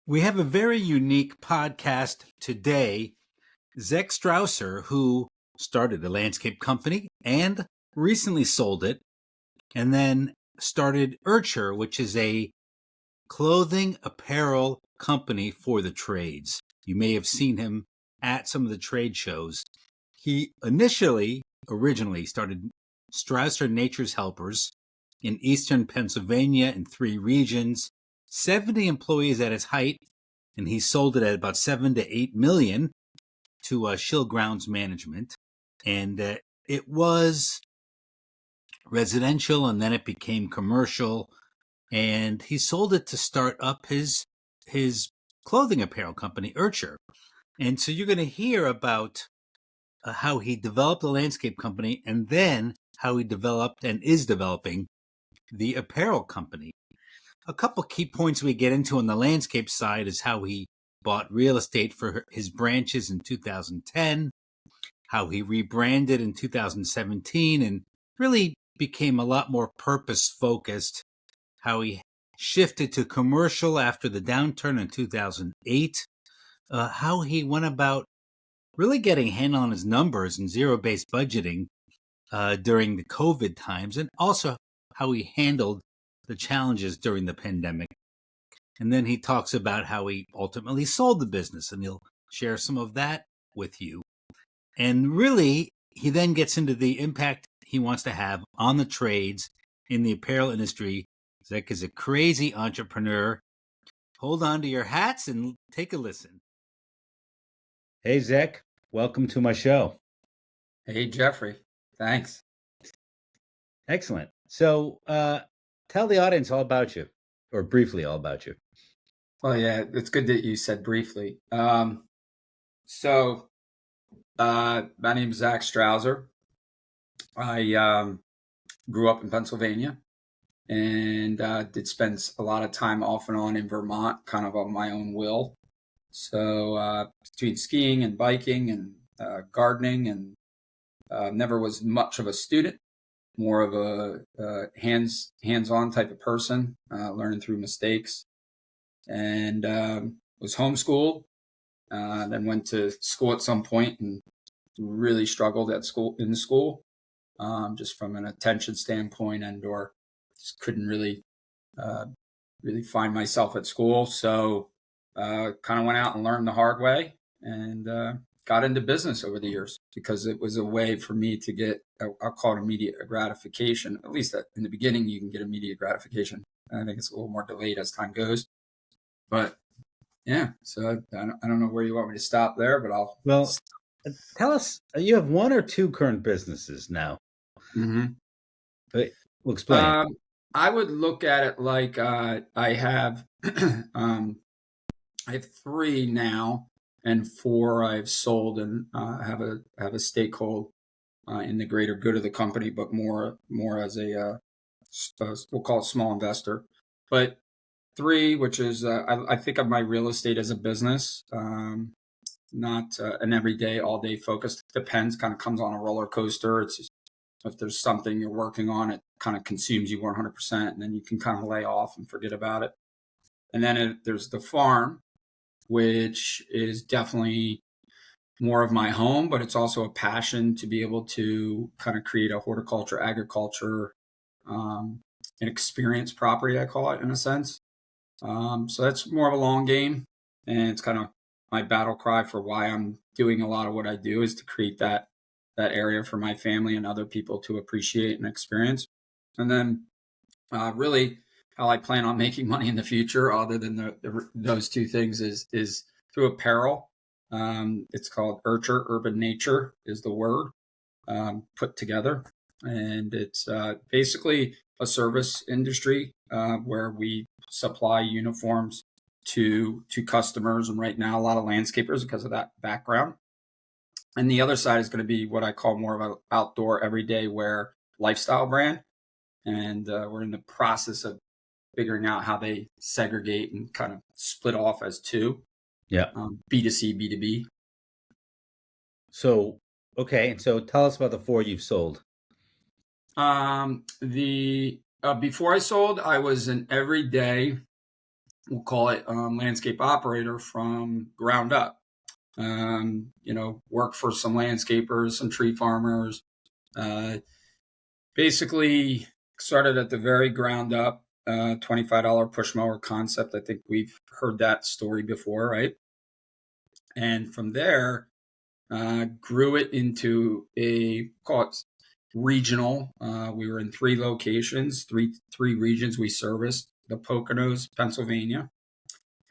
We have a very unique podcast today. Zech Strauser, who started a landscape company and recently sold it, and then started Urture, which is a clothing apparel company for the trades. You may have seen him at some of the trade shows. He originally started Strauser Nature's Helpers in eastern Pennsylvania in 3 regions, 70 employees at its height, and he sold it at about 7 to 8 million to Shill Grounds Management. And it was residential, and then it became commercial. And he sold it to start up his clothing apparel company, Urture. And so you're going to hear about how he developed the landscape company, and then how he developed and is developing the apparel company. A couple key points we get into on the landscape side is how he bought real estate for his branches in 2010, how he rebranded in 2017 and really became a lot more purpose-focused, how he shifted to commercial after the downturn in 2008, how he went about really getting a handle on his numbers and zero-based budgeting during the COVID times, and also how he handled the challenges during the pandemic. And then he talks about how he ultimately sold the business, and he'll share some of that with you. And really, he then gets into the impact he wants to have on the trades in the apparel industry. Zech is a crazy entrepreneur. Hold on to your hats and take a listen. Hey, Zech, welcome to my show. Hey, Jeffrey. Thanks. Excellent. So tell the audience all about you, or briefly all about you. Well, yeah, it's good that you said briefly. My name is Zech Strauser. I grew up in Pennsylvania and did spend a lot of time off and on in Vermont, kind of on my own will. So between skiing and biking and gardening, and never was much of a student, more of a hands-on type of person, learning through mistakes, and was homeschooled. Then went to school at some point and really struggled in school, just from an attention standpoint, and/or just couldn't really find myself at school. So kind of went out and learned the hard way, and got into business over the years because it was a way for me to get, I'll call it immediate gratification. At least in the beginning, you can get immediate gratification. I think it's a little more delayed as time goes. But yeah, so I don't know where you want me to stop there, but I'll. Well, tell us, you have 1 or 2 current businesses now. Mm-hmm. But we'll explain. I would look at it like I have I have 3 now, and 4 I've sold, and have a stakehold in the greater good of the company, but more as a we'll call it small investor. But 3, which is I think of my real estate as a business, not an everyday, all day focus. Depends, kind of comes on a roller coaster. It's just, if there's something you're working on, it kind of consumes you 100%, and then you can kind of lay off and forget about it. And then there's the farm, which is definitely more of my home, but it's also a passion to be able to kind of create a horticulture, agriculture, an experience property, I call it, in a sense. So that's more of a long game, and it's kind of my battle cry for why I'm doing a lot of what I do, is to create that area for my family and other people to appreciate and experience. And then really how I plan on making money in the future, other than those 2 things, is through apparel. It's called Urture, urban nature is the word put together. And it's basically a service industry where we supply uniforms to customers, and right now a lot of landscapers because of that background. And the other side is going to be what I call more of an outdoor, everyday wear lifestyle brand. And we're in the process of figuring out how they segregate and kind of split off as 2. Yeah. B2C, B2B. So, okay. And so tell us about the 4 you've sold. Before I sold, I was an everyday we'll call it landscape operator from ground up. Work for some landscapers, some tree farmers. Basically started at the very ground up, $25 push mower concept. I think we've heard that story before, right? And from there, grew it into a, call it regional. We were in 3 locations, three regions we serviced. The Poconos, Pennsylvania.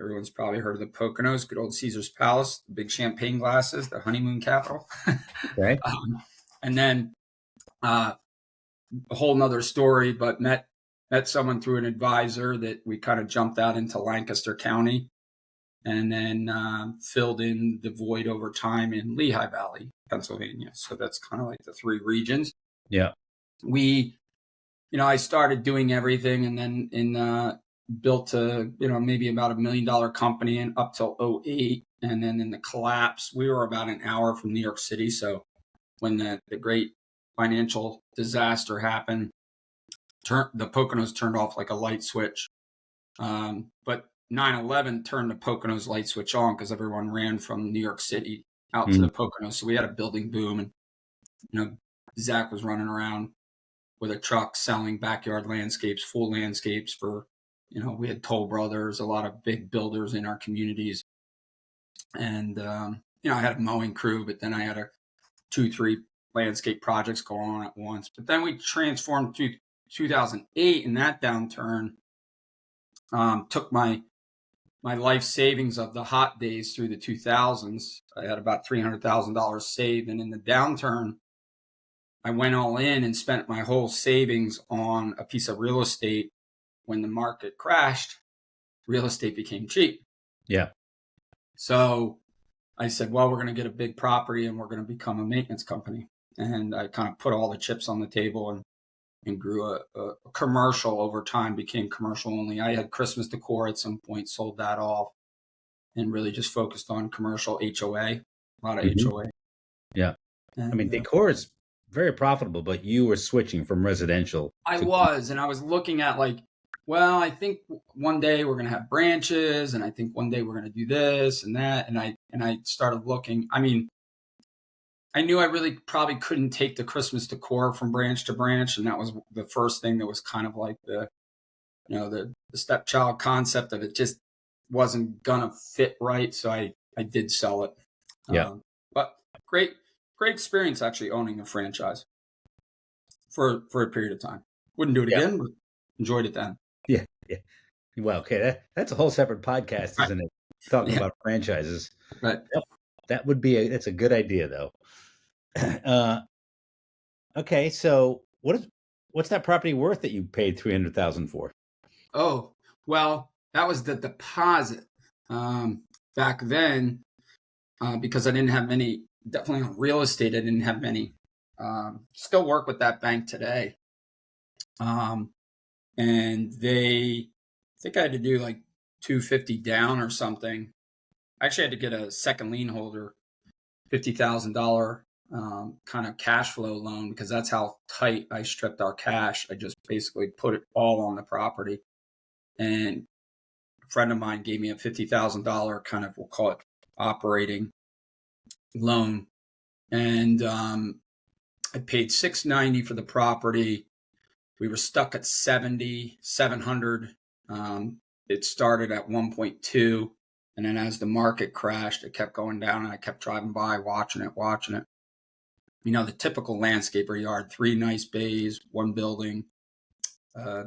Everyone's probably heard of the Poconos, good old Caesar's Palace, the big champagne glasses, the honeymoon capital. Okay. And then a whole nother story, but met someone through an advisor that we kind of jumped out into Lancaster County, and then filled in the void over time in Lehigh Valley, Pennsylvania. So that's kind of like the 3 regions. Yeah. I started doing everything, and then built a, maybe about $1 million company and up till 2008. And then in the collapse, we were about an hour from New York City. So when the great financial disaster happened, the Poconos turned off like a light switch. But 9/11 turned the Poconos light switch on because everyone ran from New York City out to the Poconos. So we had a building boom, and Zach was running around with a truck selling backyard landscapes, full landscapes for, we had Toll Brothers, a lot of big builders in our communities. And, I had a mowing crew, but then I had 2-3 landscape projects going on at once. But then we transformed to 2008, and that downturn took my life savings of the hot days through the 2000s. I had about $300,000 saved. And in the downturn, I went all in and spent my whole savings on a piece of real estate. When the market crashed, real estate became cheap. Yeah. So I said, well, we're going to get a big property and we're going to become a maintenance company. And I kind of put all the chips on the table and grew a commercial over time, became commercial only. I had Christmas decor at some point, sold that off, and really just focused on commercial HOA, a lot of HOA. Yeah. And, I mean, decor is very profitable, but you were switching from residential. I was looking at well, I think one day we're going to have branches, and I think one day we're going to do this and that. And I started looking. I mean, I knew I really probably couldn't take the Christmas decor from branch to branch. And that was the first thing that was kind of like the stepchild concept of it just wasn't going to fit right. So I did sell it. Yeah. But great experience actually owning a franchise for a period of time. Wouldn't do it again, but enjoyed it then. Yeah. Yeah. Well, okay. That's a whole separate podcast, isn't it? Talking about franchises. Right. That would be that's a good idea, though. Okay, so what's that property worth that you paid $300,000 for? Oh, well, that was the deposit back then, because I didn't have many. Definitely on real estate, I didn't have many. Still work with that bank today, and I think I had to do like $250 down or something. I actually had to get a second lien holder, $50,000 kind of cash flow loan, because that's how tight I stripped our cash. I just basically put it all on the property. And a friend of mine gave me a $50,000 kind of, we'll call it operating loan. And I paid $690 for the property. We were stuck at 700. It started at 1.2. And then as the market crashed, it kept going down, and I kept driving by, watching it. The typical landscaper yard, 3 nice bays, 1 building, a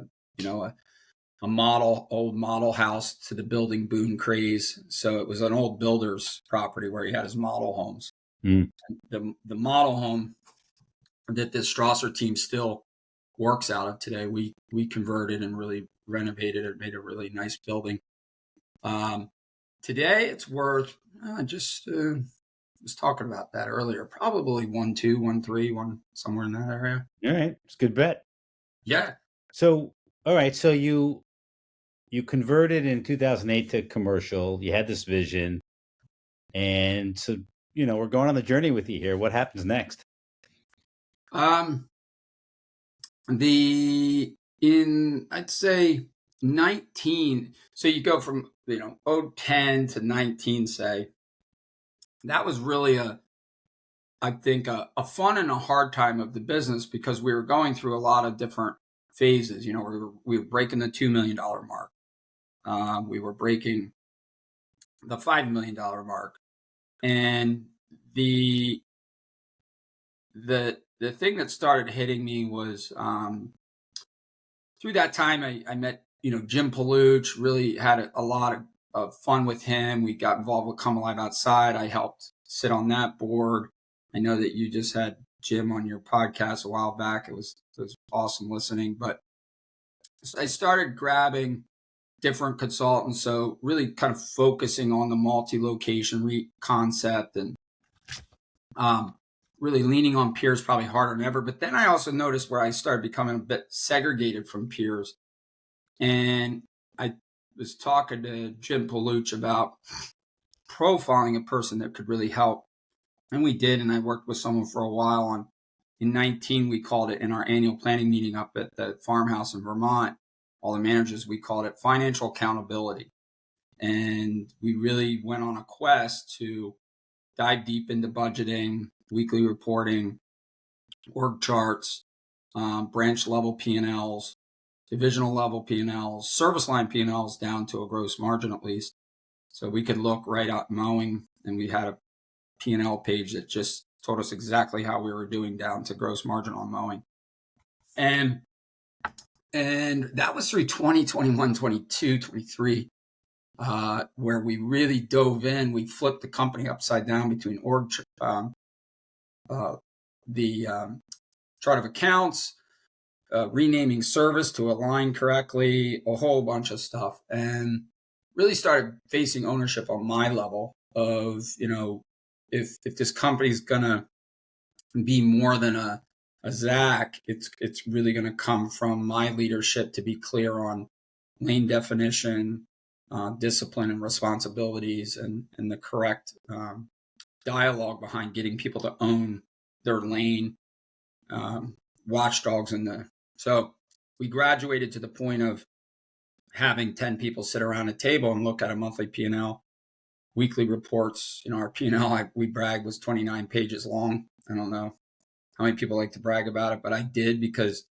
old model house to the building boom craze. So it was an old builder's property where he had his model homes. The model home that this Strauser team still works out of today, we converted and really renovated it, made a really nice building. Today it's worth, was talking about that earlier, probably 1.2, 1.3, somewhere in that area. All right, it's a good bet. Yeah. So, all right, so you converted in 2008 to commercial. You had this vision, and so we're going on the journey with you here. What happens next? I'd say 19. So you go from, 10 to 19, say. That was really I think a fun and a hard time of the business because we were going through a lot of different phases. We were breaking the $2 million mark. We were breaking the $5 million mark. And the thing that started hitting me was through that time I met Jim Paluch. Really had a lot of fun with him. We got involved with Come Alive Outside. I helped sit on that board. I know that you just had Jim on your podcast a while back. It was awesome listening. But I started grabbing different consultants, so really kind of focusing on the multi-location concept and really leaning on peers probably harder than ever. But then I also noticed where I started becoming a bit segregated from peers. And I was talking to Jim Paluch about profiling a person that could really help. And we did, and I worked with someone for a while on. In 19, we called it, in our annual planning meeting up at the farmhouse in Vermont, all the managers, we called it financial accountability. And we really went on a quest to dive deep into budgeting, weekly reporting, org charts, branch level P&Ls, divisional level P&Ls, service line P&Ls down to a gross margin at least. So we could look right at mowing, and we had a P&L page that just told us exactly how we were doing down to gross margin on mowing. And that was through 2021, 22, 23, where we really dove in. We flipped the company upside down between the chart of accounts, renaming service to align correctly, a whole bunch of stuff, and really started facing ownership on my level of, if this company's gonna be more than a Zach, it's really gonna come from my leadership to be clear on lane definition, discipline and responsibilities, and the correct dialogue behind getting people to own their lane, watchdogs so we graduated to the point of having 10 people sit around a table and look at a monthly P&L, weekly reports. Our P&L, we bragged, was 29 pages long. I don't know how many people like to brag about it, but I did, because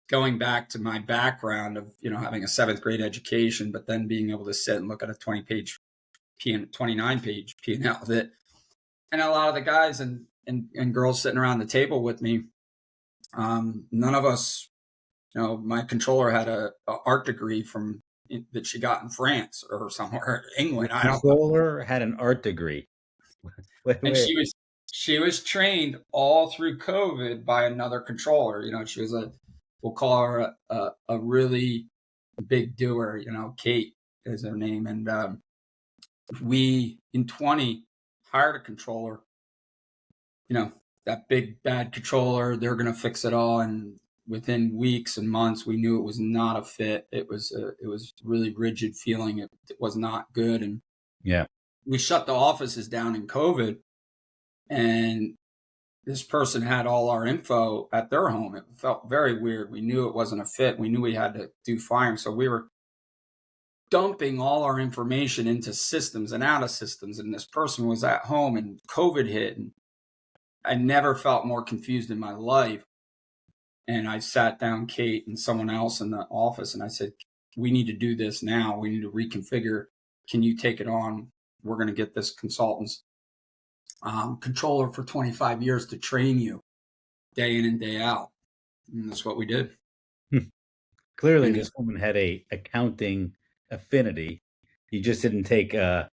going back to my background of, having a 7th grade education, but then being able to sit and look at a 29 page P&L and a lot of the guys and girls sitting around the table with me, none of us, my controller had a art degree that she got in France or somewhere, England. The controller had an art degree. And she was trained all through COVID by another controller. She was we'll call her a really big doer. Kate is her name. And we in 20 hired a controller. That big bad controller, they're going to fix it all. And within weeks and months, we knew it was not a fit. It was really rigid feeling. It was not good. And yeah, we shut the offices down in COVID, and this person had all our info at their home. It felt very weird. We knew it wasn't a fit. We knew we had to do firing. So we were dumping all our information into systems and out of systems. And this person was at home, and COVID hit, and I never felt more confused in my life. And I sat down Kate and someone else in the office, and I said, we need to do this now. We need to reconfigure. Can you take it on? We're going to get this consultant's controller for 25 years to train you day in and day out. And that's what we did. Clearly, this woman had a accounting affinity. You just didn't take your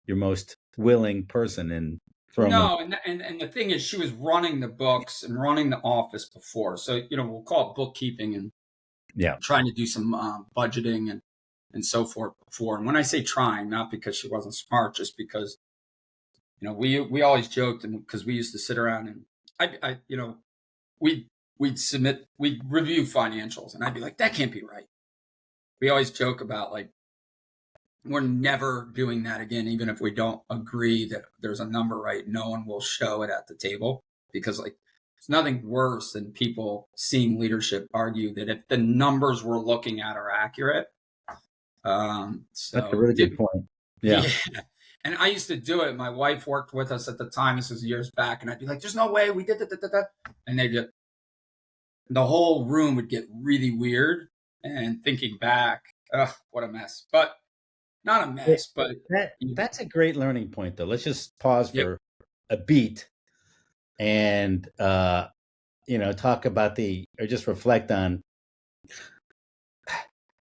most willing person and throw them. No, and the thing is, she was running the books and running the office before. So, we'll call it bookkeeping and trying to do some budgeting and so forth before. And when I say trying, not because she wasn't smart, just because, we always joked, and because we used to sit around and we'd review financials, and I'd be like, that can't be right. We always joke about, like, we're never doing that again. Even if we don't agree that there's a number right, no one will show it at the table, because, like, there's nothing worse than people seeing leadership argue that if the numbers we're looking at are accurate, That's a So really good point. Yeah. yeah. And I used to do it. My wife worked with us at the time. This was years back. And I'd be like, there's no way we did that. And the whole room would get really weird. And thinking back, ugh, what a mess. But not a It- mess, but that's a great learning point, though. Let's just pause yep. for a beat and talk about or just reflect on,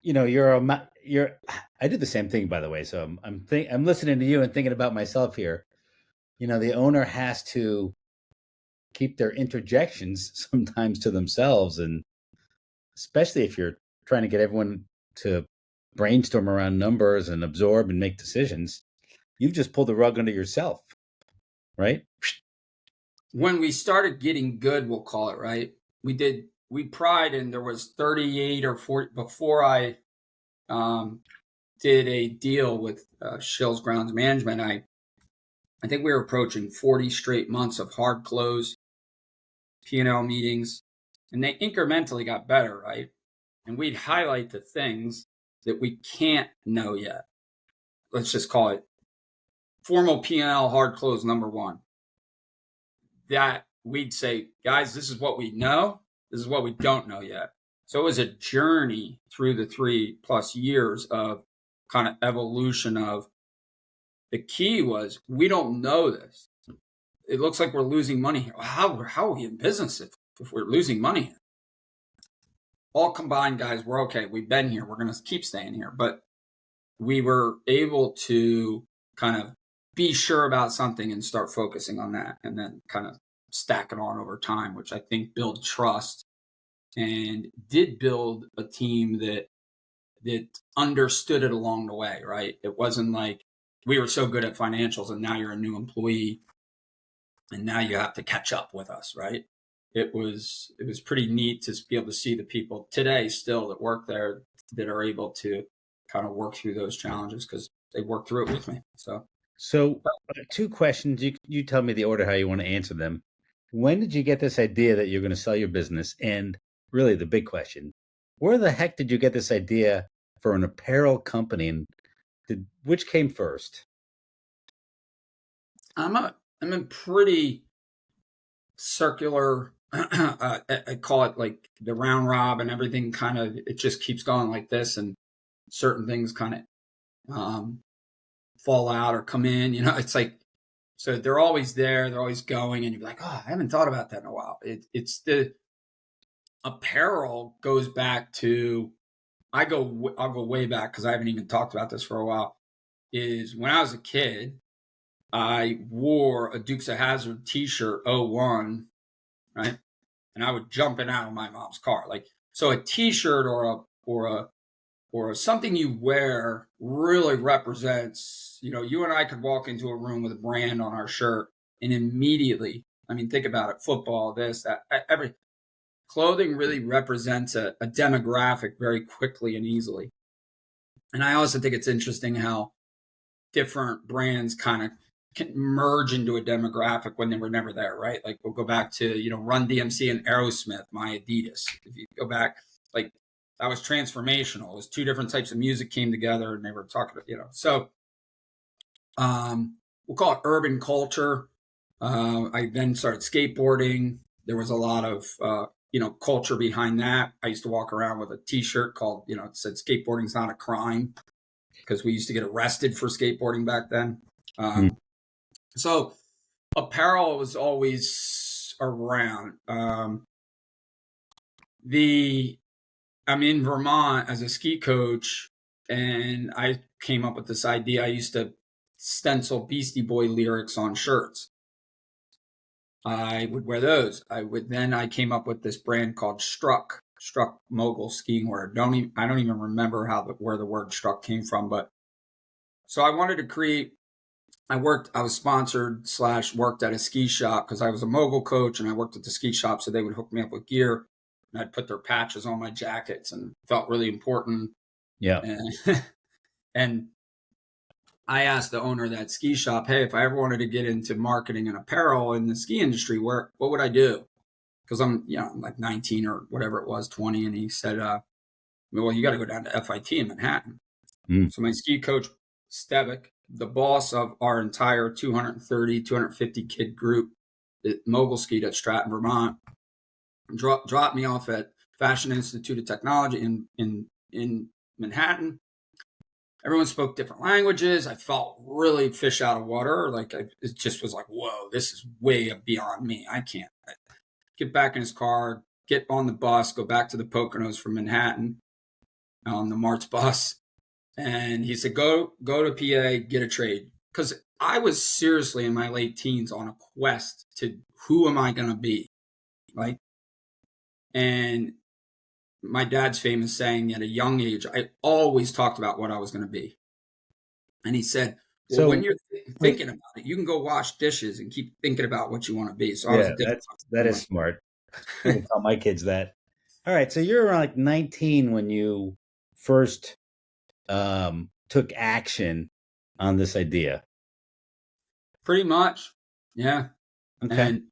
you're I do the same thing, by the way. So I'm listening to you and thinking about myself here. The owner has to keep their interjections sometimes to themselves, and especially if you're trying to get everyone to brainstorm around numbers and absorb and make decisions, you've just pulled the rug under yourself, right? When we started getting good, we'll call it, right? We pried, and there was 38 or 40 before I um, did a deal with Shills Grounds Management. I think we were approaching 40 straight months of hard close P&L meetings, and they incrementally got better, right? And we'd highlight the things that we can't know yet. Let's just call it formal P&L hard close number one. That we'd say, guys, this is what we know. This is what we don't know yet. So it was a journey through the 3+ years of kind of evolution of the key was we don't know this. It looks like we're losing money here. How are we in business if we're losing money? All combined, guys, we're okay. We've been here. We're going to keep staying here. But we were able to kind of be sure about something and start focusing on that, and then kind of stack it on over time, which I think built trust and did build a team that understood it along the way, right? It wasn't like we were so good at financials and now you're a new employee and now you have to catch up with us, right? It was pretty neat to be able to see the people today still that work there that are able to kind of work through those challenges because they worked through it with me. So, two questions. You tell me the order how you want to answer them. When did you get this idea that you're going to sell your business? And really, the big question: where the heck did you get this idea for an apparel company? And which came first? I'm a pretty circular. I call it like the round robin. Everything kind of it just keeps going like this, and certain things kind of fall out or come in. It's like so they're always there. They're always going, and you're like, oh, I haven't thought about that in a while. It's the apparel goes back to I'll go way back because I haven't even talked about this for a while. Is when I was a kid, I wore a Dukes of Hazzard T-shirt '01, right? And I would jump in out of my mom's car, like so. A T-shirt or something you wear really represents. You and I could walk into a room with a brand on our shirt, and immediately, I mean, think about it: football, this, that, every clothing really represents a demographic very quickly and easily. And I also think it's interesting how different brands kind of can merge into a demographic when they were never there, right? Like we'll go back to, Run DMC and Aerosmith, my Adidas. If you go back, like that was transformational. It was two different types of music came together and they were talking, so we'll call it urban culture. I then started skateboarding. There was a lot of, culture behind that. I used to walk around with a T-shirt called, it said skateboarding's not a crime because we used to get arrested for skateboarding back then. So apparel was always around. I'm in Vermont as a ski coach, and I came up with this idea. I used to stencil Beastie Boy lyrics on shirts. I would wear those. I came up with this brand called Struck Mogul Skiing Wear. I don't even remember where the word Struck came from, but so I wanted to create. I was sponsored / worked at a ski shop because I was a mogul coach and I worked at the ski shop. So they would hook me up with gear and I'd put their patches on my jackets and felt really important. Yeah. And I asked the owner of that ski shop, hey, if I ever wanted to get into marketing and apparel in the ski industry, what would I do? Because I'm like 19 or whatever it was, 20. And he said, well, you got to go down to FIT in Manhattan. Mm. So my ski coach, Stevic, the boss of our entire 230, 250 kid group that mogul skied at Stratton, Vermont, dropped me off at Fashion Institute of Technology in Manhattan. Everyone spoke different languages. I felt really fish out of water. It just was like, whoa, this is way beyond me. I can't get back in his car, get on the bus, go back to the Poconos from Manhattan on the March bus. And he said, go to PA, get a trade. Because I was seriously in my late teens on a quest to who am I going to be? Like, and my dad's famous saying at a young age, I always talked about what I was going to be. And he said, well, So when you're wait, thinking about it, you can go wash dishes and keep thinking about what you want to be. So I was yeah, a different that is smart. I'm gonna tell my kids that. All right, so you're around like 19 when you first took action on this idea. pretty much. Yeah. Okay. And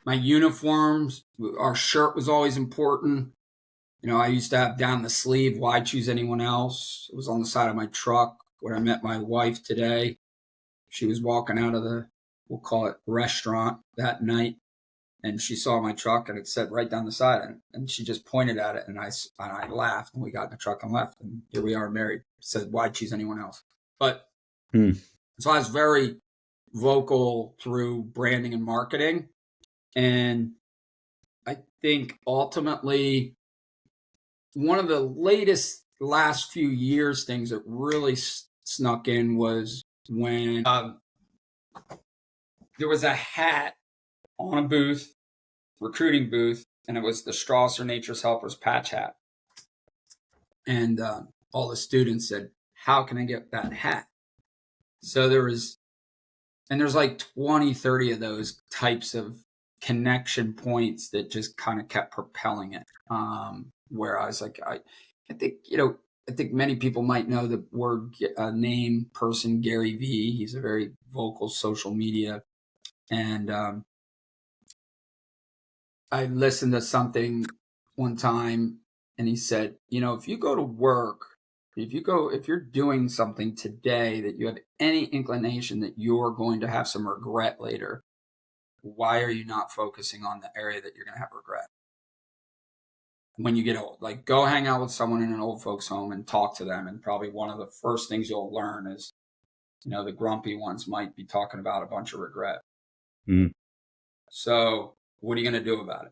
my uniforms, our shirt was always important. You know, I used to have down the sleeve, why choose anyone else? It was on the side of my truck where I met my wife today. She was walking out of we'll call it restaurant that night. And she saw my truck and it said right down the side. And she just pointed at it and I laughed and we got in the truck and left. And here we are married. It said, why choose anyone else? But so I was very vocal through branding and marketing. And I think ultimately one of the last few years things that really snuck in was when there was a hat on a booth, recruiting booth, and it was the Strauser Nature's Helpers patch hat. And all the students said, how can I get that hat? So there's like 20, 30 of those types of connection points that just kind of kept propelling it. Where I was like, I think, I think many people might know the word name person, Gary Vee. He's a very vocal social media. And I listened to something one time and he said, if you go to work, if you're doing something today that you have any inclination that you're going to have some regret later, why are you not focusing on the area that you're going to have regret when you get old? Like, go hang out with someone in an old folks home and talk to them. And probably one of the first things you'll learn is, the grumpy ones might be talking about a bunch of regret. Mm. So what are you going to do about it?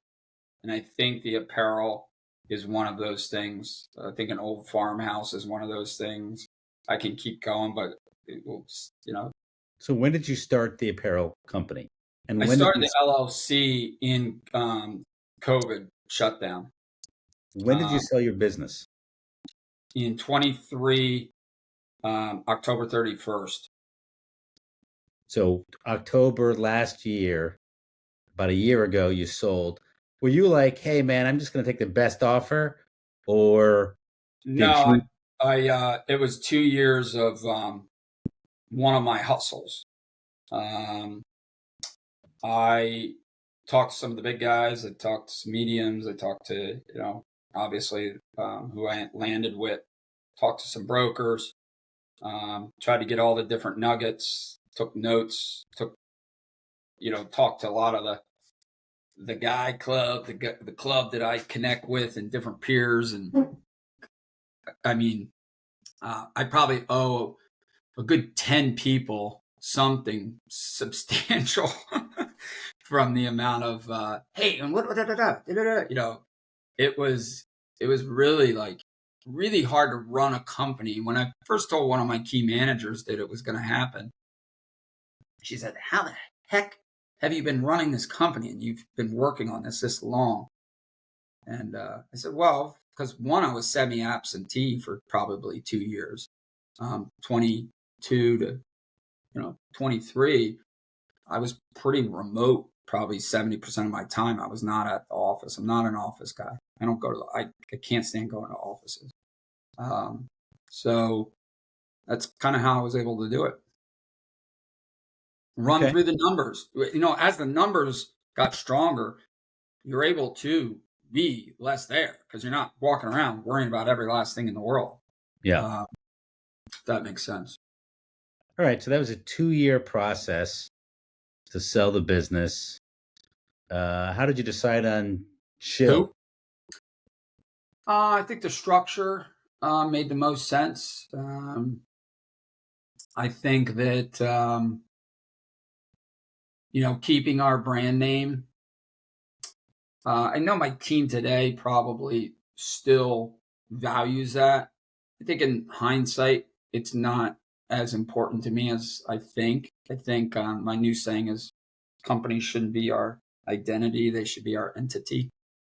And I think the apparel is one of those things. I think an old farmhouse is one of those things. I can keep going, but it will, So when did you start the apparel company? And I when did started you the LLC in COVID shutdown. sell your business? In 23, October 31st. So October last year, about a year ago, you sold. Were you like, hey man, I'm just going to take the best offer, or did No, you? it was 2 years of one of my hustles. I talked to some of the big guys. I talked to some mediums. I talked to, obviously who I landed with. Talked to some brokers. Tried to get all the different nuggets. Took notes. Talked to a lot of the guy club, the club that I connect with, and different peers. And I mean, I probably owe a good 10 people something substantial from the amount of hey, and what it was really hard to run a company. When I first told one of my key managers that it was going to happen, she said, how the heck have you been running this company and you've been working on this long? And I said, well, because one, I was semi-absentee for probably 2 years, 22 to 23. I was pretty remote. Probably 70% of my time I was not at the office. I'm not an office guy. I don't go to. I can't stand going to offices. So that's kind of how I was able to do it. Run Okay. through the numbers. As the numbers got stronger, you're able to be less there because you're not walking around worrying about every last thing in the world. Yeah. if that makes sense. All right. So that was a 2-year process to sell the business. How did you decide on Chill? Who? I think the structure made the most sense. I think that keeping our brand name. I know my team today probably still values that. I think in hindsight, it's not as important to me as I think. I think my new saying is companies shouldn't be our identity, they should be our entity.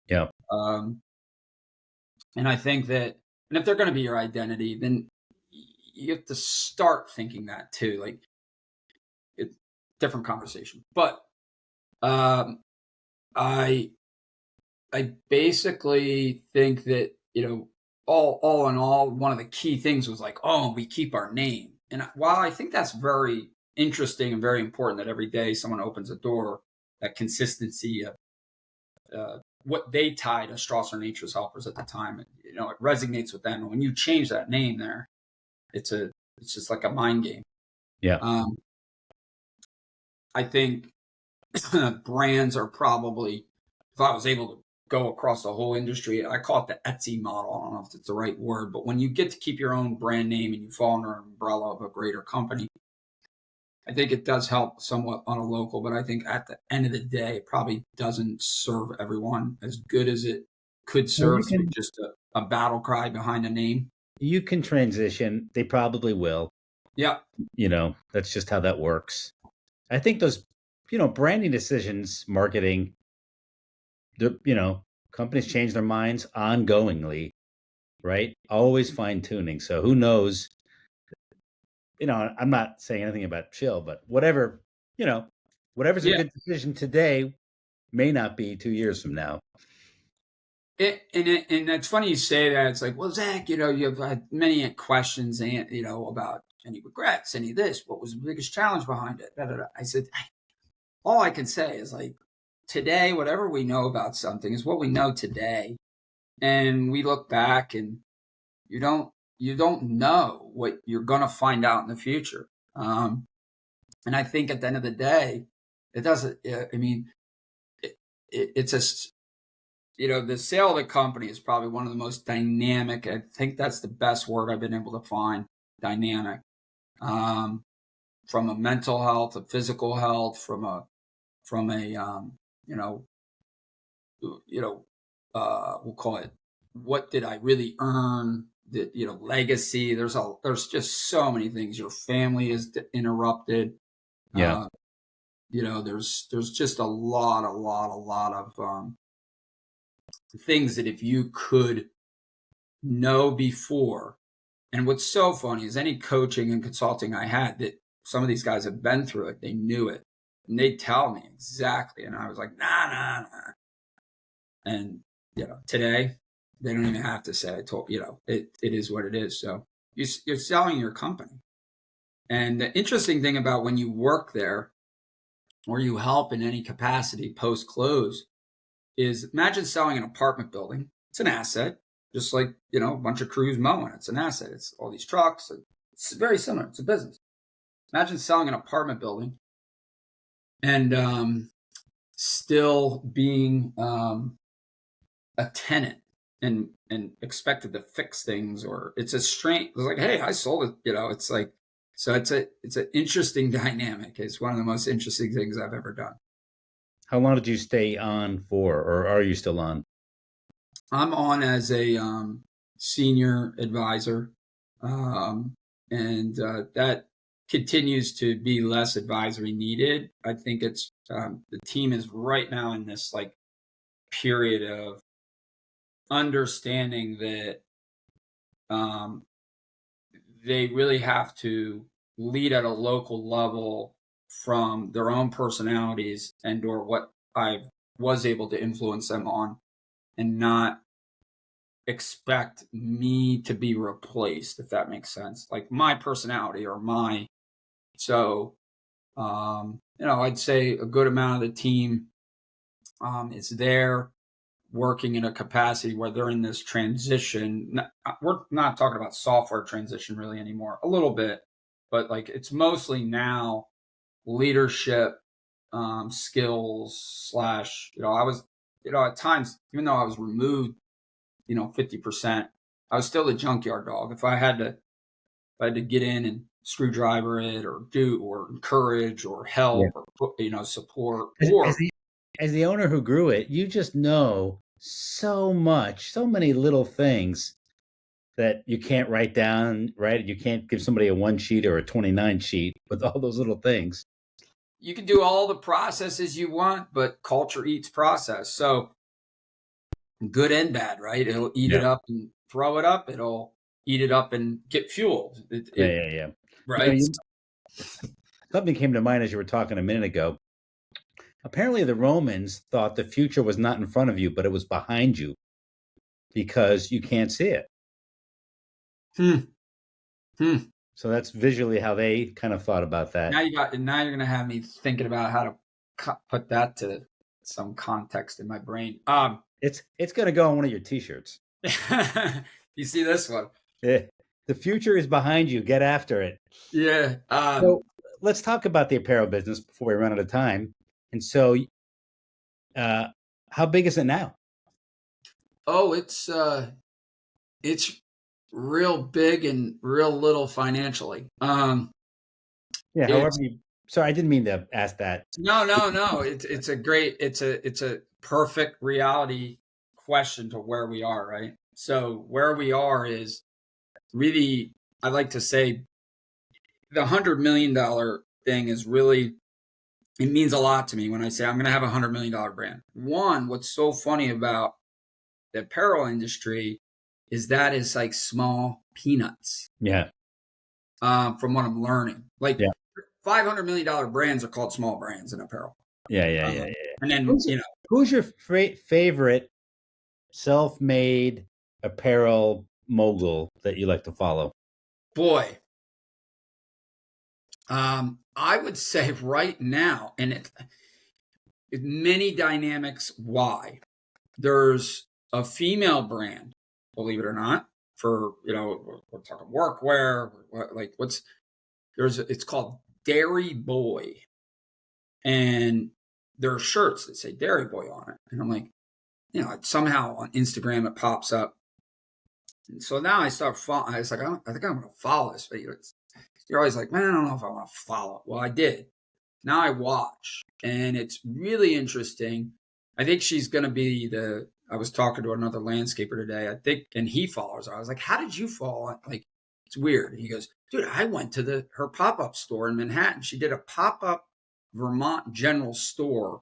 Yeah. Um, and I think that, and if they're going to be your identity, then you have to start thinking that too. Like, it's different conversation. But um, I I basically think that, all in all, one of the key things was like, oh, we keep our name. And while I think that's very interesting and very important that every day someone opens a door, that consistency of what they tied as Strauser Nature's Helpers at the time, it resonates with them. And when you change that name there, it's just like a mind game. Yeah. Um, I think brands are probably, if I was able to go across the whole industry, I call it the Etsy model. I don't know if it's the right word, but when you get to keep your own brand name and you fall under an umbrella of a greater company, I think it does help somewhat on a local, but I think at the end of the day, it probably doesn't serve everyone as good as it could Well, serve through just a battle cry behind a name. you can transition. They probably will. Yeah. That's just how that works. I think those, branding decisions, marketing, companies change their minds ongoingly, right? Always fine tuning. So who knows? I'm not saying anything about Chill, but whatever's a Yeah. good decision today may not be 2 years from now. And it's funny you say that. It's like, well, Zach, you've had many questions, and about any regrets, any of this. What was the biggest challenge behind it? Da, da, da. I said, all I can say is like today, whatever we know about something is what we know today, and we look back, and you don't know what you're gonna find out in the future. And I think at the end of the day, it doesn't. I mean, it's a the sale of the company is probably one of the most dynamic. I think that's the best word I've been able to find. Dynamic, from a mental health, a physical health, from a you know we'll call it, what did I really earn? That legacy. There's just so many things. Your family is interrupted. Yeah. Uh, there's just a lot of things that if you could know before. And what's so funny is any coaching and consulting I had, that some of these guys have been through it, they knew it, and they tell me exactly. And I was like, nah. And today they don't even have to say I told. It is what it is. So you're selling your company. And the interesting thing about when you work there or you help in any capacity post close is, imagine selling an apartment building. It's an asset, just like, a bunch of crews mowing. It's an asset. It's all these trucks. It's very similar. It's a business. Imagine selling an apartment building and still being a tenant and expected to fix things, or it's a strange. It's like, hey, I sold it. It's like, so it's an interesting dynamic. It's one of the most interesting things I've ever done. How long did you stay on for, or are you still on? I'm on as a senior advisor, and that continues to be less advisory needed. I think it's the team is right now in this like period of understanding that um, they really have to lead at a local level from their own personalities and/or what I was able to influence them on, and not expect me to be replaced, if that makes sense. Like my personality or my, so, I'd say a good amount of the team is there. working in a capacity where they're in this transition. We're not talking about software transition really anymore, a little bit, but like it's mostly now leadership skills slash, I was, at times, even though I was removed, 50%, I was still a junkyard dog. If I had to get in and screwdriver it or encourage or Yeah. help or, support As, as or the as the owner who grew it, you just know so much, so many little things that you can't write down, right? You can't give somebody a 1 sheet or a 29 sheet with all those little things. you can do all the processes you want, but culture eats process. So good and bad, right? It'll eat Yeah. it up and throw it up. It'll eat it up and get fueled. Yeah. Right. Something came to mind as you were talking a minute ago. Apparently, the Romans thought the future was not in front of you, but it was behind you because you can't see it. Hmm. Hmm. So that's visually how they kind of thought about that. Now you're going to have me thinking about how to put that to some context in my brain. It's going to go on one of your T-shirts. You see this one? Yeah. The future is behind you. Get after it. Yeah. So let's talk about the apparel business before we run out of time. And so, how big is it now? Oh, it's real big and real little financially. Yeah. However you. Sorry, I didn't mean to ask that. No. It's a perfect reality question to where we are, right? So where we are is really, I like to say, the $100 million thing is really, it means a lot to me when I say I'm going to have $100 million brand. One, what's so funny about the apparel industry is that is like small peanuts. Yeah. From what I'm learning, like Yeah. $500 million brands are called small brands in apparel. Yeah. And then, Who's your favorite self-made apparel mogul that you like to follow? boy, I would say right now, and it many dynamics why. There's a female brand, believe it or not, for, we're talking workwear, it's called Dairy Boy. And there are shirts that say Dairy Boy on it. And I'm like, somehow on Instagram it pops up. And so now I start following. I was like, I think I'm going to follow this. But you're always like, man, I don't know if I want to follow it. Well, I did. Now I watch, and it's really interesting. I think she's going to be I was talking to another landscaper today, I think, and he follows her. I was like, how did you follow it? Like, it's weird. And he goes, dude, I went to her pop-up store in Manhattan. She did a pop-up Vermont general store.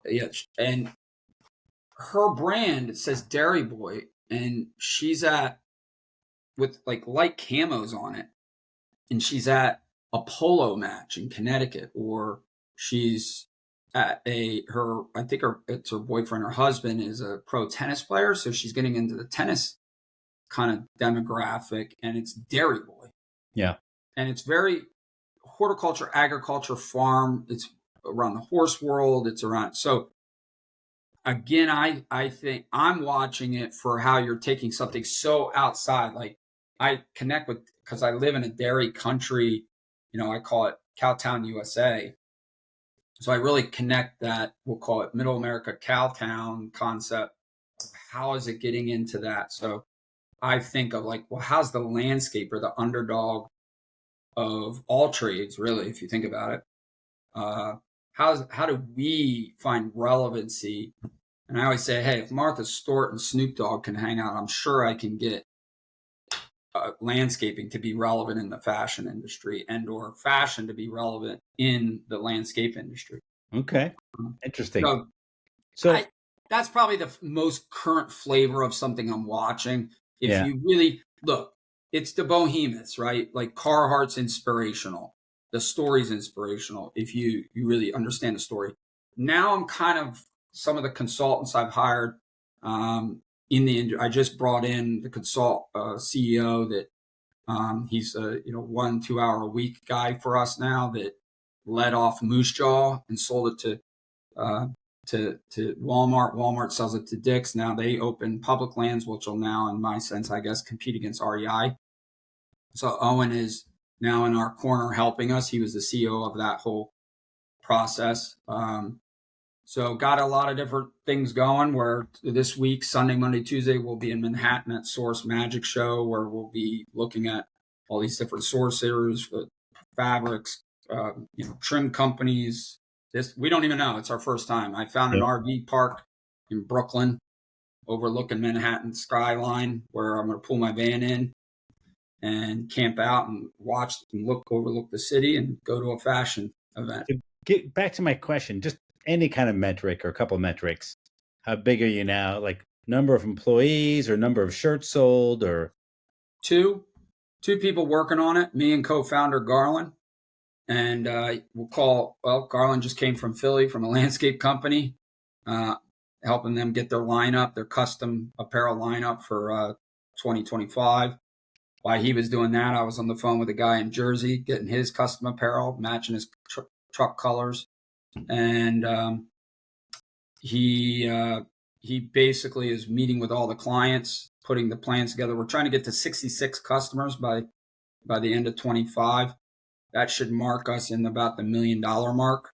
Yeah. And her brand, it says Dairy Boy, and she's with like light camos on it. And she's at a polo match in Connecticut, or she's at it's her boyfriend or husband is a pro tennis player. So she's getting into the tennis kind of demographic, and it's Dairy Boy. Yeah. And it's very horticulture, agriculture, farm. It's around the horse world. It's around. So again, I think I'm watching it for how you're taking something so outside. Like I connect with, because I live in a dairy country, I call it Cowtown, USA. So I really connect that, we'll call it Middle America Cowtown concept. How is it getting into that? So I think of like, well, how's the landscaper, the underdog of all trades, really, if you think about it? How do we find relevancy? And I always say, hey, if Martha Stewart and Snoop Dogg can hang out, I'm sure I can get landscaping to be relevant in the fashion industry, and or fashion to be relevant in the landscape industry. Okay. Interesting. So that's probably the most current flavor of something I'm watching. If you really look, it's the behemoths, right? Like Carhartt's inspirational. The story's inspirational if you really understand the story. Now I'm kind of, some of the consultants I've hired I just brought in the CEO that he's a 1-2 hour a week guy for us now, that led off Moose Jaw and sold it to to Walmart. Walmart sells it to Dick's. Now they open Public Lands, which will now, in my sense, I guess, compete against REI. So Owen is now in our corner helping us. He was the CEO of that whole process. So got a lot of different things going where this week, Sunday, Monday, Tuesday, we'll be in Manhattan at Source Magic Show, where we'll be looking at all these different sourcers, fabrics, trim companies. We don't even know. It's our first time. I found an RV park in Brooklyn overlooking Manhattan skyline where I'm going to pull my van in and camp out and watch and overlook the city and go to a fashion event. To get back to my question, just any kind of metric or a couple of metrics. How big are you now? Like number of employees or number of shirts sold or? Two people working on it, me and co-founder Garland. And Garland just came from Philly from a landscape company, helping them get their lineup, their custom apparel lineup for 2025. While he was doing that, I was on the phone with a guy in Jersey getting his custom apparel, matching his truck colors. And he basically is meeting with all the clients, putting the plans together. We're trying to get to 66 customers by the end of 25. That should mark us in about the $1 million mark.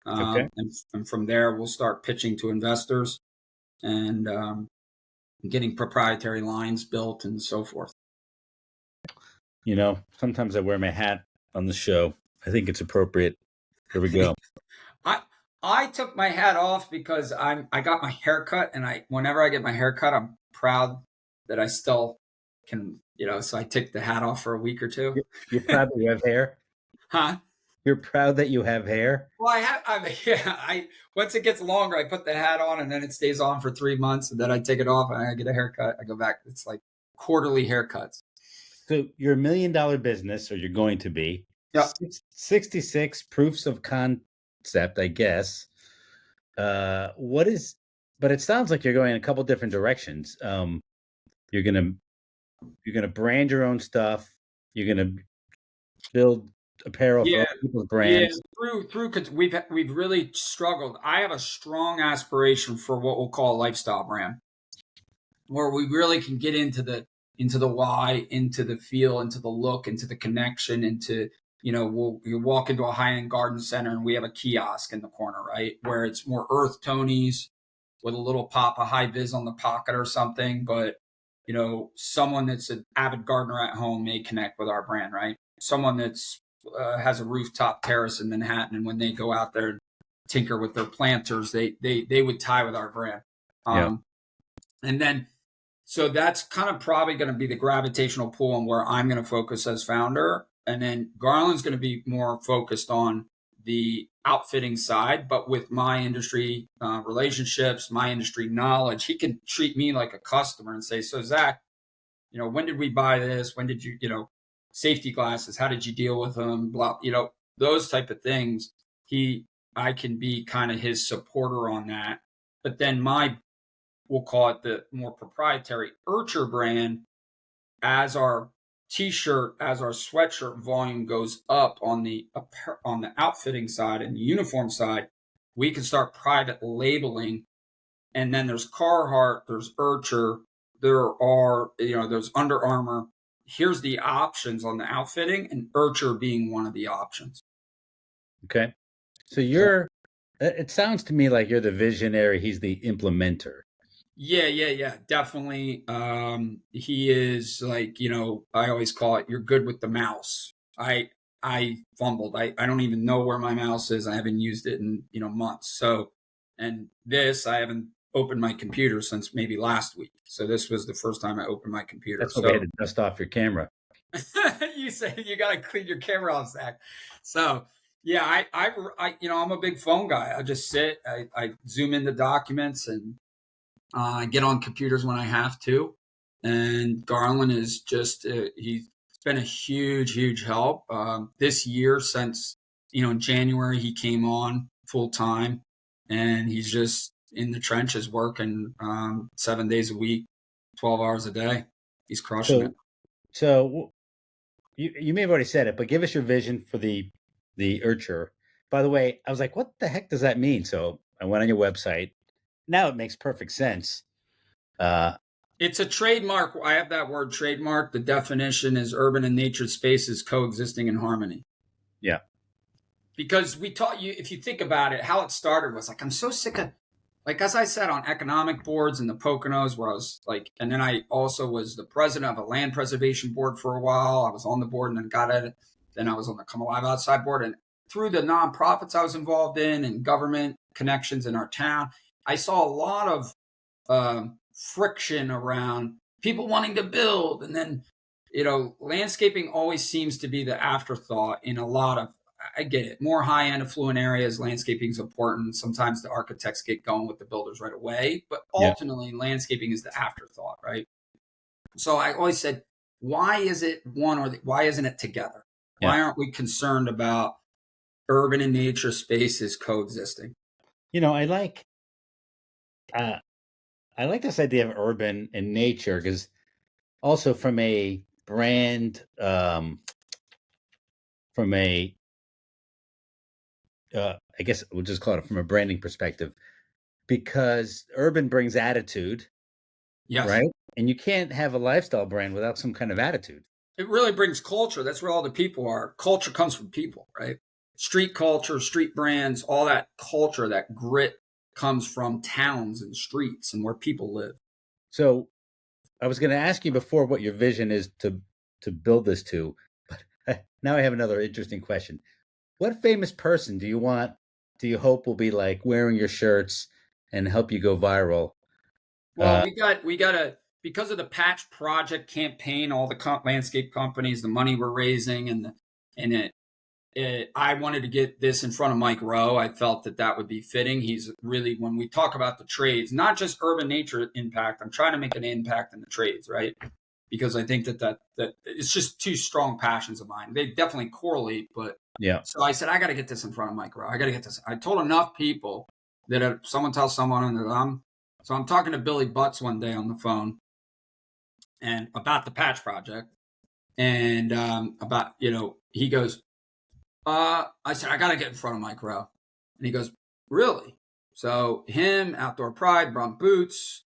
Okay. And from there, we'll start pitching to investors and getting proprietary lines built and so forth. Sometimes I wear my hat on the show. I think it's appropriate. Here we go. I took my hat off because I got my hair cut, and whenever I get my hair cut, I'm proud that I still can, so I take the hat off for a week or two. You're proud that you have hair? Huh? You're proud that you have hair? Well, once it gets longer, I put the hat on and then it stays on for 3 months, and then I take it off and I get a haircut. I go back. It's like quarterly haircuts. So you're a $1 million business, or you're going to be. Yep. 66 proofs of concept, I guess. But it sounds like you're going in a couple different directions. You're gonna brand your own stuff. You're gonna build apparel for other people's brands. Yeah, because we've really struggled. I have a strong aspiration for what we'll call a lifestyle brand, where we really can get into the why, into the feel, into the look, into the connection, into you walk into a high-end garden center and we have a kiosk in the corner, right, where it's more earth tonies with a little pop of high vis on the pocket or something, but someone that's an avid gardener at home may connect with our brand, right? Someone that's has a rooftop terrace in Manhattan, and when they go out there and tinker with their planters, they would tie with our brand. And then, so that's kind of probably going to be the gravitational pull and where I'm going to focus as founder. And then Garland's going to be more focused on the outfitting side, but with my industry relationships, my industry knowledge, he can treat me like a customer and say, so Zach, when did we buy this? When did you, safety glasses, how did you deal with them? Blah, those type of things. I can be kind of his supporter on that. But then we'll call it the more proprietary Urture brand, as our t-shirt, as our sweatshirt volume goes up on the outfitting side and the uniform side, we can start private labeling. And then there's Carhartt, there's Urture, there's Under Armour. Here's the options on the outfitting, and Urture being one of the options. Okay. So it sounds to me like you're the visionary. He's the implementer. Yeah, definitely. He is like, I always call it, you're good with the mouse. I fumbled. I don't even know where my mouse is. I haven't used it in, months. So, and I haven't opened my computer since maybe last week. So this was the first time I opened my computer. That's why we had to dust off your camera. You say you got to clean your camera off, Zach. So yeah, I'm a big phone guy. I just sit, I zoom in the documents, and I get on computers when I have to. And Garland is just, he's been a huge help. This year, since, in January, he came on full time, and he's just in the trenches working 7 days a week, 12 hours a day. He's crushing it. So you may have already said it, but give us your vision for the Urture. By the way, I was like, what the heck does that mean? So I went on your website. Now it makes perfect sense. It's a trademark. I have that word trademark. The definition is urban and nature spaces coexisting in harmony. Yeah. Because we taught you, if you think about it, how it started was like, I'm so sick of, like, as I said, on economic boards in the Poconos, where I was like, and then I also was the president of a land preservation board for a while. I was on the board and then got at it. Then I was on the Come Alive Outside board. And through the nonprofits I was involved in and government connections in our town, I saw a lot of friction around people wanting to build. And then, landscaping always seems to be the afterthought in a lot of, I get it, more high end affluent areas, landscaping is important. Sometimes the architects get going with the builders right away, but ultimately landscaping is the afterthought, right? So I always said, why is it one or why isn't it together? Yeah. Why aren't we concerned about urban and nature spaces coexisting? I like this idea of urban and nature because also from a brand, from a, I guess we'll just call it from a branding perspective, because urban brings attitude, Yes. right? And you can't have a lifestyle brand without some kind of attitude. It really brings culture. That's where all the people are. Culture comes from people, right? Street culture, street brands, all that culture, that grit comes from towns and streets and where people live. So I was going to ask you before what your vision is to build this to, but now I have another interesting question. What famous person do you hope will be like wearing your shirts and help you go viral? Well, we got a, because of the Patch Project campaign, all the landscape companies, the money we're raising, I wanted to get this in front of Mike Rowe. I felt that would be fitting. He's really, when we talk about the trades, not just urban nature impact, I'm trying to make an impact in the trades, right? Because I think that it's just two strong passions of mine. They definitely correlate, but Yeah. So I said, I got to get this in front of Mike Rowe. I got to get this. I told enough people that if someone tells someone, so I'm talking to Billy Butts one day on the phone and about the Patch Project and about, he goes, I said, I got to get in front of Mike Rowe. And he goes, really? So him, Outdoor Pride, Brown Boots,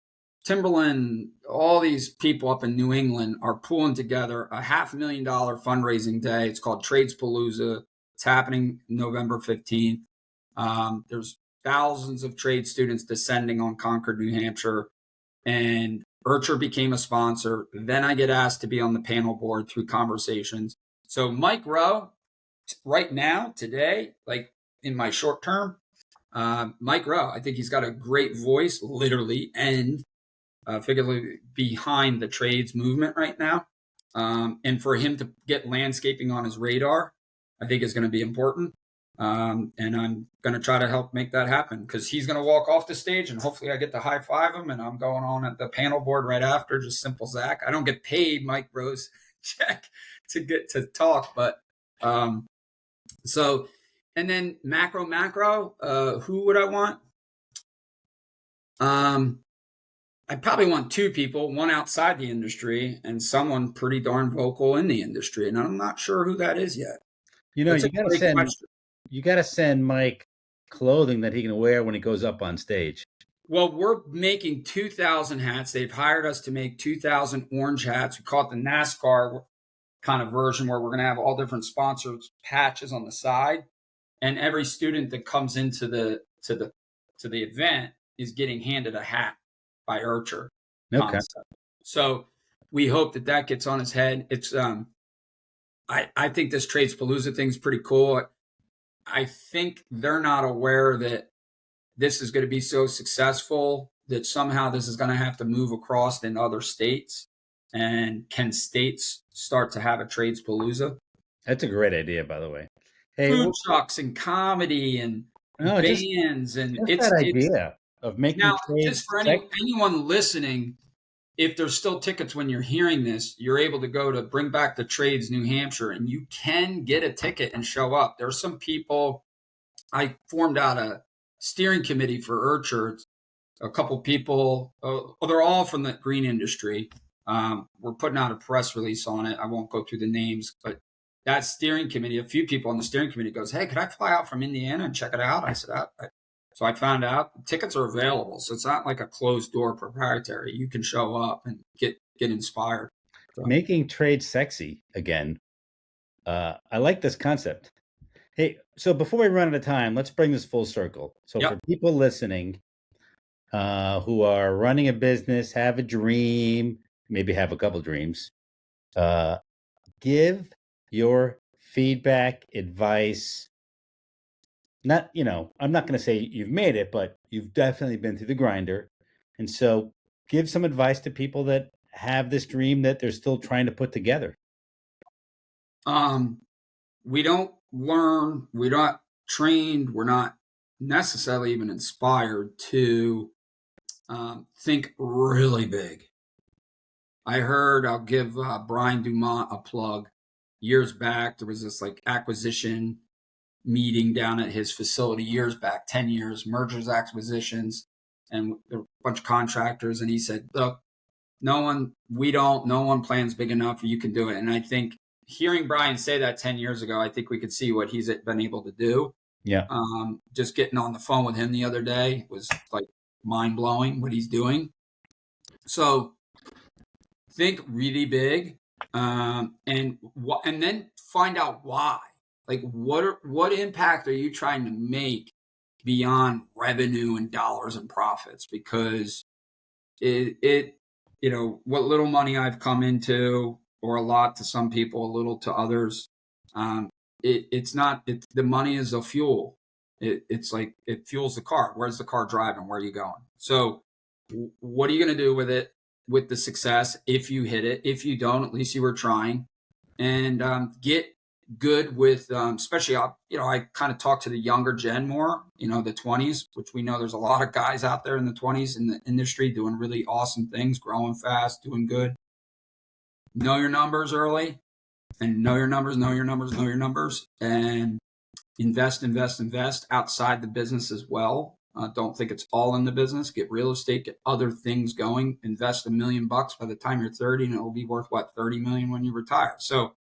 Timberland, all these people up in New England are pulling together a $500,000 fundraising day. It's called Tradespalooza. It's happening November 15th. There's thousands of trade students descending on Concord, New Hampshire, and Urture became a sponsor. Then I get asked to be on the panel board through conversations. So Mike Rowe, right now, today, like in my short term, Mike Rowe, I think he's got a great voice, literally, and figuratively behind the trades movement right now. And for him to get landscaping on his radar, I think is going to be important. And I'm going to try to help make that happen because he's going to walk off the stage and hopefully I get to high five him and I'm going on at the panel board right after, just simple Zach. I don't get paid Mike Rowe's check to get to talk, but so, and then macro, who would I want? I probably want two people, one outside the industry and someone pretty darn vocal in the industry. And I'm not sure who that is yet. You got to send Mike clothing that he can wear when he goes up on stage. Well, we're making 2,000 hats. They've hired us to make 2,000 orange hats. We call it the NASCAR kind of version where we're going to have all different sponsors patches on the side. And every student that comes into the event is getting handed a hat by Urture. Okay. Concept. So we hope that gets on his head. It's I think this Tradespalooza thing is pretty cool. I think they're not aware that this is going to be so successful that somehow this is going to have to move across in other states. And can states start to have a Tradespalooza? That's a great idea, by the way. Hey, food trucks and comedy and bands and it's that idea of making now trades. Just for anyone listening, if there's still tickets when you're hearing this, you're able to go to Bring Back the Trades New Hampshire and you can get a ticket and show up. There's some people, I formed out a steering committee for Urture. A couple people, they're all from the green industry. We're putting out a press release on it. I won't go through the names, but that steering committee, a few people on the steering committee goes, hey, could I fly out from Indiana and check it out? I said, So I found out tickets are available. So it's not like a closed door proprietary. You can show up and get inspired. So, Making trade sexy again. I like this concept. Hey, so before we run out of time, let's bring this full circle. So yep. for people listening who are running a business, have a dream, maybe have a couple dreams, uh, give your feedback, advice. Not, I'm not going to say you've made it, but you've definitely been through the grinder. And so give some advice to people that have this dream that they're still trying to put together. We don't learn, we're not trained, we're not necessarily even inspired to think really big. I'll give Brian Dumont a plug. Years back, there was this like acquisition meeting down at his facility years back, 10 years, mergers, acquisitions, and there were a bunch of contractors. And he said, look, no one plans big enough, you can do it. And I think hearing Brian say that 10 years ago, I think we could see what he's been able to do. Yeah. Just getting on the phone with him the other day was like mind blowing what he's doing. So think really big, and then find out why. Like what impact are you trying to make beyond revenue and dollars and profits? Because it what little money I've come into, or a lot to some people, a little to others, it's not the money is a fuel. It's like it fuels the car. Where's the car driving? Where are you going? So what are you going to do with it, with the success? If you hit it, if you don't, at least you were trying. And get good with especially I kind of talk to the younger gen more, the 20s, which we know there's a lot of guys out there in the 20s in the industry doing really awesome things, growing fast, doing good. Know your numbers early, and know your numbers, and invest outside the business as well. Don't think it's all in the business. Get real estate, get other things going. Invest $1 million by the time you're 30, and it will be worth 30 million when you retire. So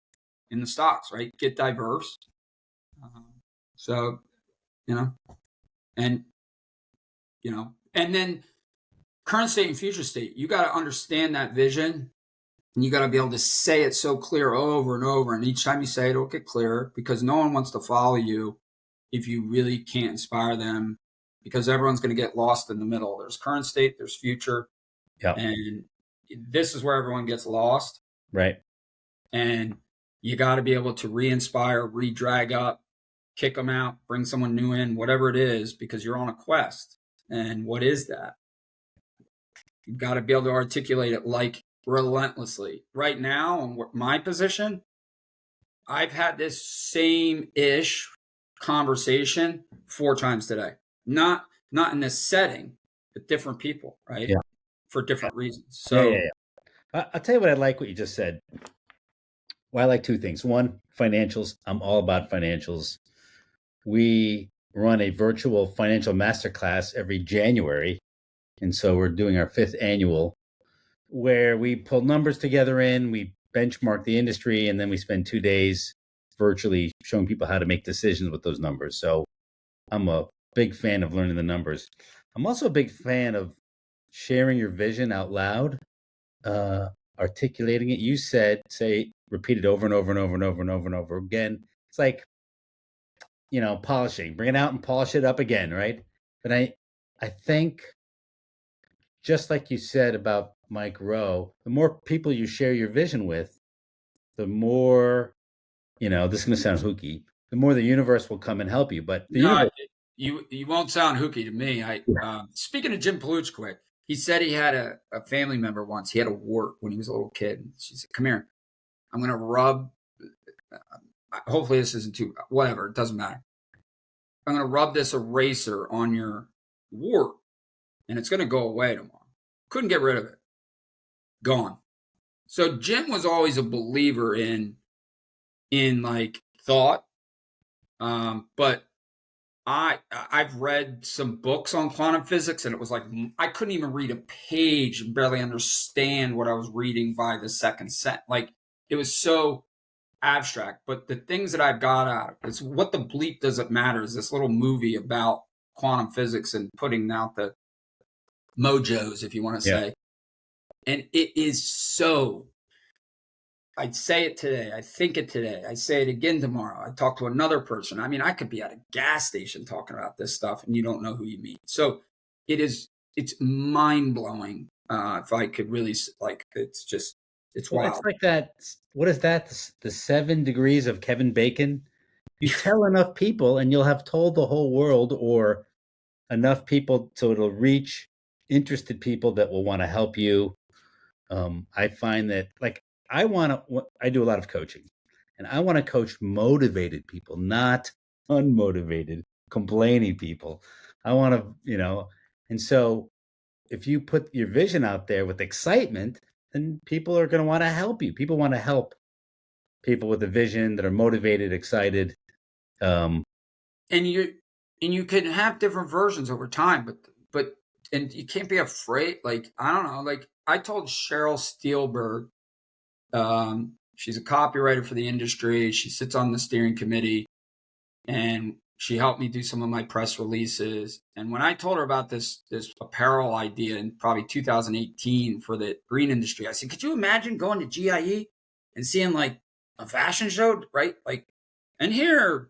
in the stocks, right? Get diverse. So, and then current state and future state, you got to understand that vision, and you got to be able to say it so clear over and over. And each time you say it, it'll get clearer, because no one wants to follow you if you really can't inspire them, because everyone's going to get lost in the middle. There's current state, there's future. Yeah. And this is where everyone gets lost. Right. And you got to be able to re-inspire, re-drag up, kick them out, bring someone new in, whatever it is, because you're on a quest. And what is that? You've got to be able to articulate it like relentlessly. Right now, in my position, I've had this same-ish conversation 4 times today. Not in this setting, but different people, right? Yeah. For different reasons. So I'll tell you what I like what you just said. Well, I like 2 things. One, financials. I'm all about financials. We run a virtual financial masterclass every January. And so we're doing our 5th annual, where we pull numbers together we benchmark the industry, and then we spend 2 days virtually showing people how to make decisions with those numbers. So I'm a big fan of learning the numbers. I'm also a big fan of sharing your vision out loud, articulating it. You repeat it over and over and over and over and over and over again. It's like, polishing, bring it out and polish it up again. Right. But I think, just like you said about Mike Rowe, the more people you share your vision with, the more, this is going to sound hooky, the more the universe will come and help you. But the universe. You won't sound hooky to me. Speaking of Jim Paluch quick, he said he had a family member once. He had a wart when he was a little kid. She said, come here. I'm going to rub. Hopefully this isn't too, whatever. It doesn't matter. I'm going to rub this eraser on your wart, and it's going to go away tomorrow. Couldn't get rid of it. Gone. So Jim was always a believer in like thought. But I've read some books on quantum physics, and it was like I couldn't even read a page and barely understand what I was reading by the second sentence. Like, it was so abstract. But the things that I've got out, it's What the Bleep Does It Matter, is this little movie about quantum physics and putting out the mojos, if you want to Yeah. say. And it is so, I'd say it today. I think it today. I say it again tomorrow. I talk to another person. I mean, I could be at a gas station talking about this stuff and you don't know who you meet. So it's mind blowing. If I could really, like, it's Well, it's wild. like that. What is that? The 7 degrees of Kevin Bacon. You tell enough people, and you'll have told the whole world, or enough people, so it'll reach interested people that will want to help you. I find that, like, I do a lot of coaching, and I want to coach motivated people, not unmotivated, complaining people. I want to, and so if you put your vision out there with excitement, then people are going to want to help you. People want to help people with a vision that are motivated, excited. Um, And you can have different versions over time, but and you can't be afraid. Like, I don't know, like I told Cheryl Steelberg, she's a copywriter for the industry. She sits on the steering committee, and she helped me do some of my press releases. And when I told her about this apparel idea in probably 2018 for the green industry, I said, "Could you imagine going to GIE and seeing like a fashion show, right? Like, and here,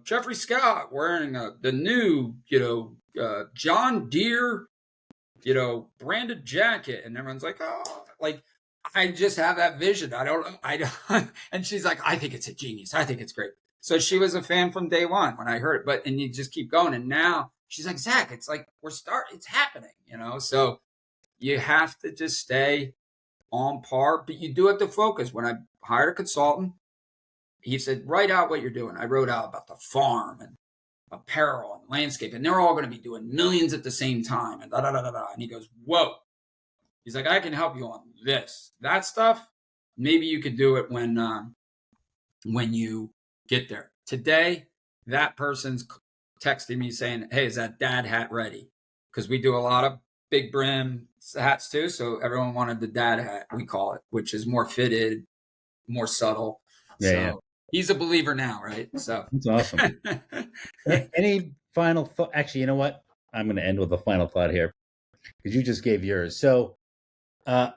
Jeffrey Scott wearing the new, John Deere, branded jacket," and everyone's like, "Oh, like." I just have that vision. I don't. And she's like, "I think it's a genius. I think it's great." So she was a fan from day one when I heard it. And you just keep going. And now she's like, "Zach, it's like it's happening, So you have to just stay on par, but you do have to focus. When I hired a consultant, he said, "Write out what you're doing." I wrote out about the farm and apparel and landscape, and they're all going to be doing millions at the same time. And da da da da da. And he goes, "Whoa." He's like, "I can help you on that stuff. Maybe you could do it when you get there." Today, that person's texting me saying, "Hey, is that dad hat ready?" Because we do a lot of big brim hats too. So everyone wanted the dad hat, we call it, which is more fitted, more subtle. yeah, yeah, So he's a believer now, right? So that's awesome. Any final thought? Actually, you know what? I'm going to end with a final thought here because you just gave yours. So, uh,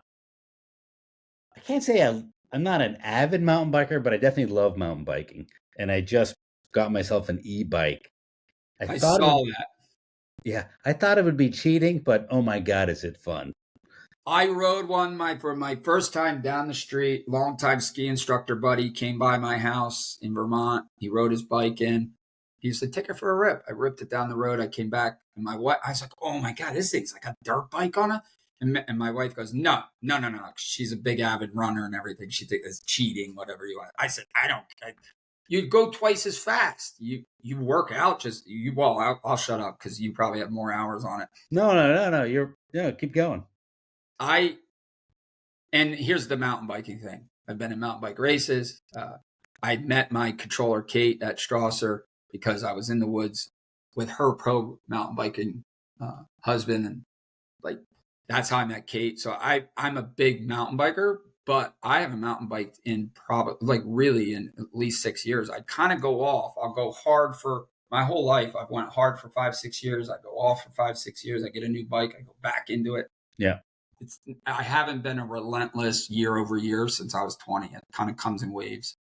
I can't say I'm not an avid mountain biker, but I definitely love mountain biking. And I just got myself an e-bike. I I thought it would, saw that. yeah, I thought it would be cheating, but oh my God, is it fun? I rode one for my first time down the street. Longtime ski instructor buddy came by my house in Vermont. He rode his bike in. He said, "Take it for a rip." I ripped it down the road. I came back, and I was like, "Oh my God, this thing's like a dirt bike on it." And my wife goes, "No, no, no, no, no." She's a big avid runner and everything. She thinks it's cheating, whatever you want. I said, "I don't. You go twice as fast. You work out. Just you. Well, I'll shut up because you probably have more hours on it." No, no, no, no. Keep going. And here's the mountain biking thing. I've been in mountain bike races. I met my controller, Kate, at Strauser because I was in the woods with her pro mountain biking husband. And like, that's how I met Kate. So I'm a big mountain biker, but I haven't mountain biked in really in at least 6 years. I kind of go off. I'll go hard for my whole life. I've went hard for 5-6 years. I go off for 5-6 years. I get a new bike. I go back into it. Yeah. I haven't been a relentless year over year since I was 20. It kind of comes in waves.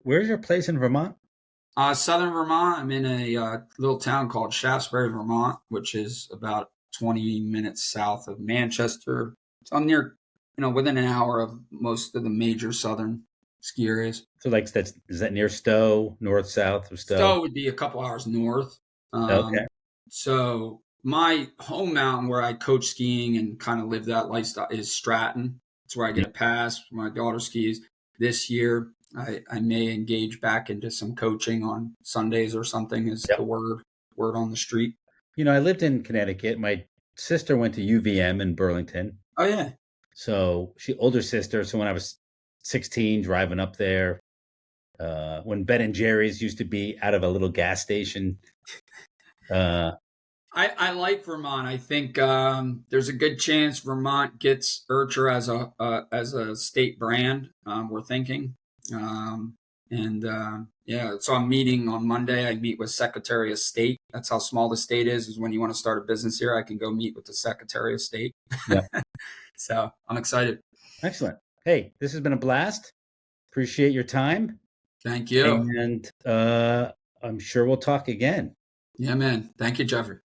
Where's your place in Vermont? Southern Vermont. I'm in a little town called Shaftesbury, Vermont, which is about 20 minutes south of Manchester. So I'm near, within an hour of most of the major southern ski areas. So, like, is that near Stowe, north, south of Stowe? Stowe would be a couple hours north. Okay. So my home mountain where I coach skiing and kind of live that lifestyle is Stratton. It's where I get a pass for my daughter skis. This year, I may engage back into some coaching on Sundays or something is the word on the street. I lived in Connecticut. My sister went to UVM in Burlington. Oh, yeah. So older sister. So when I was 16, driving up there, when Ben and Jerry's used to be out of a little gas station. I like Vermont. I think there's a good chance Vermont gets Urture as a state brand. We're thinking, And so I'm meeting on Monday. I meet with Secretary of State. That's how small the state is when you want to start a business here. I can go meet with the Secretary of State. Yeah. So I'm excited. Excellent. Hey, this has been a blast. Appreciate your time. Thank you. And I'm sure we'll talk again. Yeah, man. Thank you, Jeffrey.